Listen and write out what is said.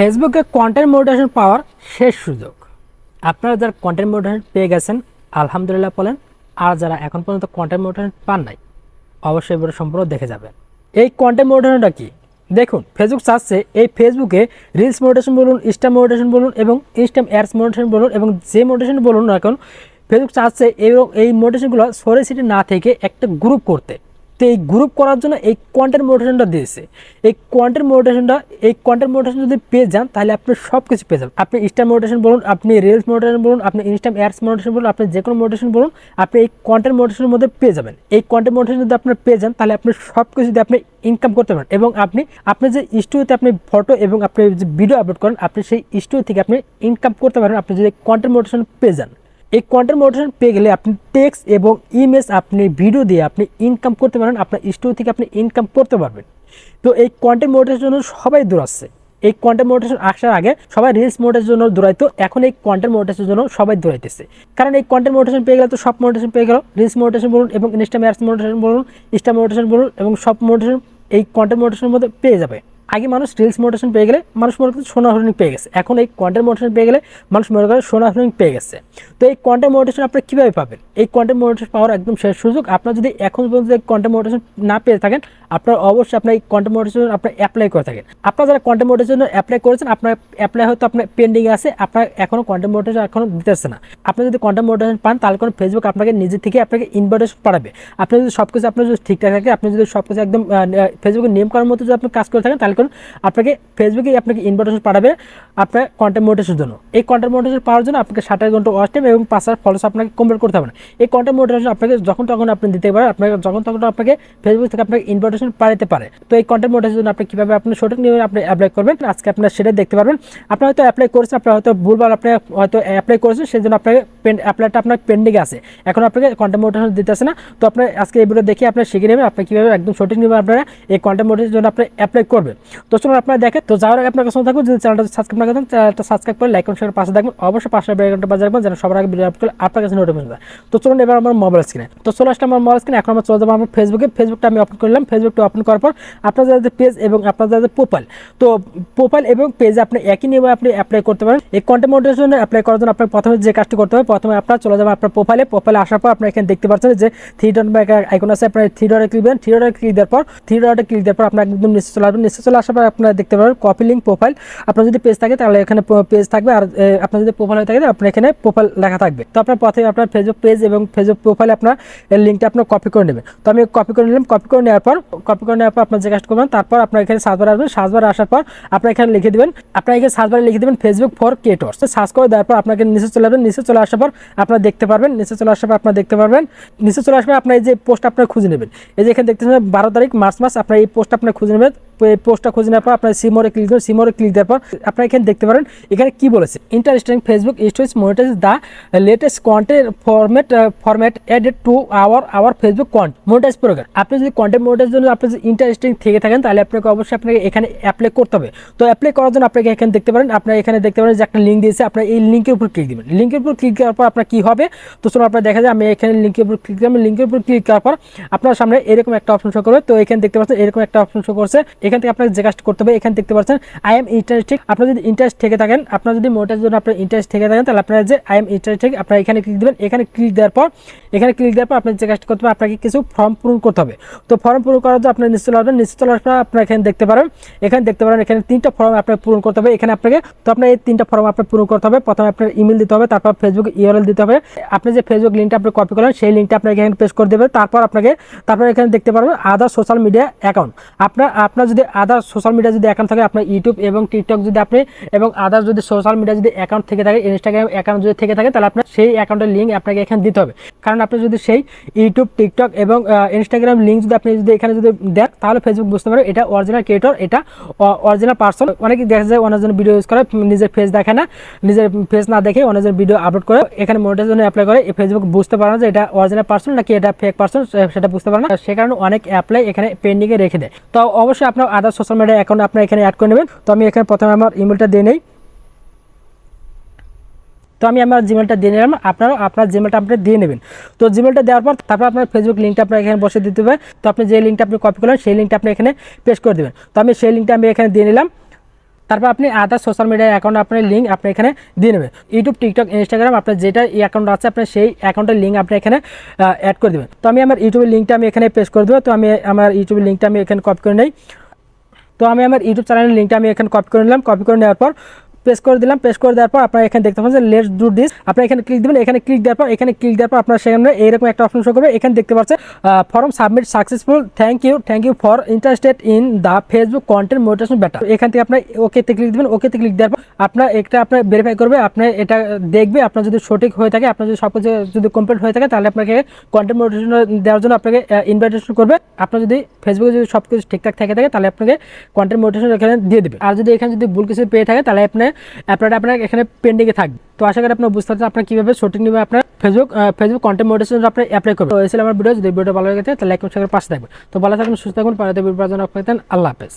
ফেসবুকে content monetization পাওয়ার শেষ সুযোগ। আপনারা যারা কন্টেন্ট মনিটাইজেশন পেয়ে গেছেন আলহামদুলিল্লাহ বলেন, আর যারা এখন পর্যন্ত কন্টেন্ট মনিটাইজেশন পান নাই অবশ্যই ভিডিও সম্পূর্ণ দেখে যাবেন। এই কন্টেন্ট মনিটাইজেশনটা কি দেখুন, ফেসবুক চাচ্ছে এই ফেসবুকে রিলস মনিটাইজেশন বলুন, ইনস্টা মনিটাইজেশন বলুন এবং ইনস্টা অ্যাডস মনিটাইজেশন বলুন এবং যে মনিটাইজেশন বলুন না এখন, ফেসবুক চাচ্ছে এই মনিটাইজেশনগুলো সরে সিটি না থেকে একটা গ্রুপ করতে। তো এই গ্রুপ করার জন্য এই কন্টেন্ট মনিটাইজেশনটা দিয়েছে। এই কন্টেন্ট মনিটাইজেশন যদি পেয়ে যান তাহলে আপনি সব কিছু পেয়ে যাবেন। আপনি ইনস্টা মনিটাইজেশন বলুন, আপনি রিলস মনিটাইজেশন বলুন, আপনি ইনস্টা অ্যাডস মনিটাইজেশন বলুন, আপনি যে কোনো মনিটাইজেশন বলুন, আপনি এই কন্টেন্ট মনিটাইজেশনের মধ্যে পেয়ে যাবেন। এই কন্টেন্ট মনিটাইজেশন যদি আপনি পেয়ে যান তাহলে আপনি সব কিছু দিয়ে আপনি ইনকাম করতে পারেন এবং আপনি যে স্টুডিওতে আপনি ফটো এবং আপনি যে ভিডিও আপলোড করেন আপনি সেই স্টুডিও থেকে আপনি ইনকাম করতে পারেন আপনি যদি কন্টেন্ট মনিটাইজেশন পেয়ে যান। এই কন্টেন্ট মনিটাইজেশন পেয়ে গেলে আপনি টেক্সট এবং ইমেজ আপনি ভিডিও দিয়ে আপনি ইনকাম করতে পারেন, আপনার স্টুডিও থেকে আপনি ইনকাম করতে পারবেন। তো এই কন্টেন্ট মনিটাইজেশনের জন্য সবাই দৌড়াচ্ছে। এই কন্টেন্ট মনিটাইজেশন আসার আগে সবাই রিলস মনিটাইজেশনের জন্য দৌড়াইতো, এখন এই কন্টেন্ট মনিটাইজেশনের জন্য সবাই দৌড়াইতেছে। কারণ এই কন্টেন্ট মনিটাইজেশন পেয়ে গেলে তো সব মনিটাইজেশন পেয়ে গেল, রিলস মনিটাইজেশন বলুন এবং ইনস্টা অ্যাডস মনিটাইজেশন বলুন, ইনস্টা মনিটাইজেশন বলুন এবং সব মনিটাইজেশন এই কন্টেন্ট মনিটাইজেশনের মধ্যে পেয়ে যাবে। আগে মানুষ রিলস মনিটাইজেশন পেয়ে গেলে মানুষ মনে করতে সোনা হরিণ পেয়ে গেছে, এখন এই কন্টেন্ট মনিটাইজেশন পেয়ে গেলে মানুষ মনে করে সোনা হরিণ পেয়ে গেছে। তো এই কন্টেন্ট মনিটাইজেশন আপনি কীভাবে পাবেন? এই কন্টেন্ট মনিটাইজেশন পাওয়ার একদম শেষ সুযোগ। আপনার যদি এখন পর্যন্ত কন্টেন্ট মনিটাইজেশন না পেয়ে থাকেন আপনার অবশ্যই আপনার এই কন্টেন্ট মনিটাইজেশন আপনি অ্যাপ্লাই করে থাকেন। আপনারা যারা কন্টেন্ট মনিটাইজেশন অ্যাপ্লাই করেছেন আপনার অ্যাপ্লাই হয়তো আপনার পেন্ডিং আছে, আপনার এখনও কন্টেন্ট মনিটাইজেশন এখনও দিতেছে না। আপনি যদি কন্টেন্ট মনিটাইজেশন পান তাহলে কোনো ফেসবুক আপনাকে নিজে থেকে আপনাকে ইনভাইটেশন পাঠাবে। আপনি যদি সব কিছু আপনার যদি ঠিকঠাক থাকে, আপনি যদি সব কিছু একদম ফেসবুকের নিয়ম করার মতো যদি আপনি কাজ করে থাকেন তাহলে আপনাকে ফেসবুকে আপনাকে ইনভাইটেশন পাঠাবে আপনার কন্টেন্ট মনিটাইজেশনের জন্য। এই কন্টেন্ট মনিটাইজেশন পাওয়ার জন্য আপনাকে 60 ঘন্টা ওয়াচ টাইম এবং 5,000 ফলোয়ার্স আপনাকে কমপ্লিট করতে হবে না। এই কন্টেন্ট মনিটাইজেশন আপনাকে যখন তখন আপনি দিতে পারেন, আপনাকে যখন তখন আপনাকে ফেসবুক থেকে আপনাকে ইনভাইটেশন পাঠাতে পারে। তো এই কন্টেন্ট মনিটাইজেশন আপনি কীভাবে আপনি সঠিক নিয়মে আপনি অ্যাপ্লাই করবেন আজকে আপনারা সেটা দেখতে পারবেন। আপনি হয়তো অ্যাপ্লাই করেছেন, আপনার হয়তো ভুলবার আপনি হয়তো অ্যাপ্লাই করেছেন, সেই জন্য আপনাকে অ্যাপ্লাইটা আপনার পেন্ডিংয়ে আছে, এখন আপনাকে কন্টেন্ট মনিটাইজেশন দিতেছে না। তো আপনি আজকে এই ভিডিও দেখে আপনারা শিখে নেবেন আপনি কীভাবে একদম সঠিক নিয়মে আপনারা এই কন্টেন্ট মনিটাইজেশনের জন্য আপনি অ্যাপ্লাই করবেন। তো চলুন আপনারা দেখেন। তো যাওয়ার আগে আপনার কাছে থাকুন, যদি চ্যানেলটা সাবস্ক্রাইব না করেন চ্যানেলটা সাবস্ক্রাইব করে লাইক শেয়ার পাশে থাকবেন, অবশ্যই পাশে বেল আইকনটা বাজিয়ে রাখবেন যেন সবার আগে ভিডিও আপলোড করলে আপনার কাছে নোটিফিকেশন যায়। তো চলুন এবার আমার মোবাইল স্ক্রিনে। তো চলে আসলে আমার মোবাইল স্ক্রিনে, এখন আমরা চলে যাবো আমার ফেসবুকটা আমি ওপেন করলাম। ফেসবুকটা ওপেন করার পর আপনার যাদের পেজ এবং আপনার যাদের প্রোফাইল, তো প্রোফাইল এবং পেজে আপনি একই নিয়মে আপনি অ্যাপ্লাই করতে পারেন। এই কন্টেন্ট মনিটাইজেশন অ্যাপ্লাই করার জন্য আপনার প্রথমে যে কাজটি করতে হবে, প্রথমে আপনার চলে যাবেন আপনার প্রোফাইলে আসার পর আপনি এখানে দেখতে পাচ্ছেন যে থ্রি ডট আইকন আছে, আপনার থ্রি ডটে ক্লিক দেবেন। থ্রি ডটে ক্লিক দেওয়ার পর আপনার একদম নিচে চলে আসবেন। নিচে চলে আসার পর আপনারা দেখতে পাবেন কপি লিঙ্ক প্রোফাইল। আপনার যদি পেজ থাকে তাহলে এখানে পেজ থাকবে, আর আপনার যদি প্রোফাইল হয়ে থাকে আপনার এখানে প্রোফাইল লেখা থাকবে। তো আপনার প্রথমে আপনার ফেসবুক পেজ এবং ফেসবুক প্রোফাইলে আপনার লিঙ্কটা আপনার কপি করে নেবেন। তো আমি কপি করে নিলাম। কপি করে নেওয়ার পর আপনার যে কাজ করবেন, তারপর আপনার এখানে সার্চ বার আসবেন। সার্চ বার আসার পর আপনার এখানে লিখে দেবেন, আপনার এখানে সার্চ বারে লিখে দেবেন ফেসবুক ফর ক্রিয়েটরস। সার্চ করে দেওয়ার পর আপনাকে নিচে চলে আসবেন। নিচে চলে আসার পর আপনারা দেখতে পারবেন, নিচে চলে আসার পর আপনার এই যে পোস্ট আপনার খুঁজে নেবেন। এই যে এখানে দেখতেছেন 12 তারিখ মার্চ মাস, আপনার এই পোস্ট আপনার খুঁজে নেবেন। এই পোস্টটা খুঁজে নেওয়ার পর আপনার সিমোরে ক্লিক দেবেন। সিমোরে ক্লিক দেওয়ার পর আপনারা এখানে দেখতে পারেন এখানে কি বলেছে, interesting Facebook stories monetize the latest content format added to our Facebook monetize program. আপনি যদি কন্টেন্ট মনিটাইজের জন্য আপনি যদি ইন্টারেস্টিং থেকে থাকেন তাহলে আপনাকে অবশ্যই আপনাকে এখানে অ্যাপ্লাই করতে হবে। তো অ্যাপ্লাই করার জন্য আপনাকে এখানে দেখতে পারেন, আপনারা এখানে দেখতে পারেন যে একটা লিঙ্ক দিয়েছে, আপনার এই লিঙ্কের উপর ক্লিক দেবেন। লিঙ্কের উপর ক্লিক করার পর আপনার কি হবে, তো চলুন আপনারা দেখা যায় আমি এখানে লিঙ্কের উপর ক্লিক দিলাম। লিঙ্কের উপর ক্লিক করার পর আপনার সামনে এরকম একটা অপশন শো করবে। তো এখানে দেখতে পাচ্ছেন এরকম একটা অপশন শো করছে, এখান থেকে আপনাকে যে কাজটা করতে হবে এখানে দেখতে পাচ্ছেন আই এম ইন্টারেস্টেড। আপনার যদি ইন্টারেস্ট থেকে থাকেন, আপনার যদি মনিটাইজের জন্য আপনার ইন্টারেস্ট থেকে থাকেন তাহলে আপনারা যে আই এম ইন্টারেস্টেড আপনারা এখানে ক্লিক দেবেন। এখানে ক্লিক দেওয়ার পর আপনার যে কাজটা করতে হবে আপনাকে কিছু ফর্ম পূরণ করতে হবে। তো ফর্ম পূরণ করার জন্য আপনার নিচে চলে আসবেন। নিচে চলে আসার আপনারা এখানে দেখতে পারেন এখানে 3টা ফর্ম আপনার পূরণ করতে হবে এখানে আপনাকে। তো আপনার এই 3টা ফর্ম আপনার পূরণ করতে হবে। প্রথমে আপনার ইমেল দিতে হবে, তারপর ফেসবুক ইউআরএল দিতে হবে। আপনি যে ফেসবুক লিঙ্কটা আপনি কপি করলেন সেই লিঙ্কটা আপনাকে এখানে পেস্ট করে দেবে। তারপর এখানে দেখতে পারবেন আদার সোশ্যাল মিডিয়া অ্যাকাউন্ট। আপনার যদি আদার সোশ্যাল মিডিয়া যদি অ্যাকাউন্ট থাকে, আপনার ইউটিউব এবং টিকটক যদি আপনি এবং আদার যদি সোশ্যাল মিডিয়া যদি অ্যাকাউন্ট থেকে থাকে, ইনস্টাগ্রাম অ্যাকাউন্ট যদি থেকে থাকে তাহলে আপনার সেই অ্যাকাউন্টের লিঙ্ক আপনাকে এখানে দিতে হবে। কারণ আপনি যদি সেই ইউটিউব টিকটক এবং ইনস্টাগ্রাম লিঙ্ক যদি আপনি যদি এখানে যদি দেন তাহলে ফেসবুক বুঝতে পারবে এটা অরিজিনাল ক্রিয়েটর, এটা অরিজিনাল পার্সন। অনেকে দেখা যায় অনেকজন ভিডিও ইউজ করে নিজের ফেস দেখে না, নিজের ফেস না দেখে অনেকজন ভিডিও আপলোড করে এখানে মনিটাইজেশন অ্যাপ্লাই করে। ফেসবুক বুঝতে পারে না যে এটা অরিজিনাল পার্সন নাকি এটা ফেক পার্সন, সেটা বুঝতে পারে না। সে কারণে অনেক অ্যাপ্লাই এখানে পেন্ডিংয়ে রেখে দেয়। তো অবশ্যই আপনার আদার সোশ্যাল মিডিয়া অ্যাকাউন্ট আপনার এখানে অ্যাড করে নেবেন। তো আমি এখানে প্রথমে আমার ইমেলটা দিয়ে নেই। তো আমি আমার জিমেলটা দিয়ে নিলাম, আপনারাও আপনার জিমেলটা আপনি দিয়ে নেবেন। তো জিমেলটা দেওয়ার পর তারপর আপনার ফেসবুক লিঙ্কটা আপনার এখানে বসে দিতে হবে। তো আপনি যে লিঙ্কটা আপনি কপি করলেন সেই লিঙ্কটা আপনি এখানে পেস্ট করে দেবেন। তো আমি সেই লিঙ্কটা আমি এখানে দিয়ে নিলাম। তারপর আপনি আদার সোশ্যাল মিডিয়া অ্যাকাউন্ট আপনার লিঙ্ক আপনি এখানে দিয়ে নেবেন। ইউটিউব, টিকটক, ইনস্টাগ্রাম আপনার যেটা অ্যাকাউন্ট আছে আপনার সেই অ্যাকাউন্টের লিঙ্ক আপনি এখানে অ্যাড করে দেবেন। তো আমি আমার ইউটিউবের লিঙ্কটা আমি এখানে পেস্ট করে দেবো। তো আমি আমার ইউটিউবের লিঙ্কটা আমি এখানে কপি করে নেই। তো আমি আমার ইউটিউব চ্যানেলের লিঙ্কটা আমি এখানে কপি করে নিলাম। কপি করে নেওয়ার পর পেস্ট করে দিলাম। পেস্ট করে দেওয়ার পর আপনারা এখানে দেখতে পাচ্ছেন লেটস ডু দিস, আপনারা এখানে ক্লিক দেবেন। এখানে ক্লিক দেওয়ার পর আপনার সেখানে এইরকম একটা অপশন শো করবে। এখানে দেখতে পাচ্ছেন form submit successful, thank you for interested in the Facebook content monetization beta. এখান থেকে আপনার ওকেতে ক্লিক দেবেন। ওকেতে ক্লিক দেওয়ার পর আপনার ভেরিফাই করবে, আপনার এটা দেখবে। আপনার যদি সঠিক হয়ে থাকে, আপনার যদি সব কিছু যদি কমপ্লিট হয়ে থাকে, তাহলে আপনাকে কন্টেন্ট মনিটাইজেশন দেওয়ার জন্য আপনাকে ইনভাইটেশন করবে। আপনার যদি ফেসবুকে যদি সব কিছু ঠিকঠাক থাকে তাহলে আপনাকে কন্টেন্ট মনিটাইজেশন এখানে দিয়ে দেবে। আর যদি এখানে যদি ভুল কিছু পেয়ে থাকে তাহলে আপনার এখানে পেন্ডিংয়ে থাকবে। তো আশা করি আপনার বুঝতে পারছেন আপনার কীভাবে সঠিক নিবে আপনার ফেসবুক কন্টেন্ট মনিটাইজেশন আপনি অ্যাপ্লাই করবেন। তো এই ছিল আমার ভিডিও। যদি ভিডিওটা ভালো লাগে তাহলে লাইক এবং শেয়ার করে পাশে থাকবেন। তো ভালো থাকবেন, সুস্থ থাকবেন, পরে ভিডিও পাওয়ার জন্য আপনাকে আল্লাহ হাফেজ।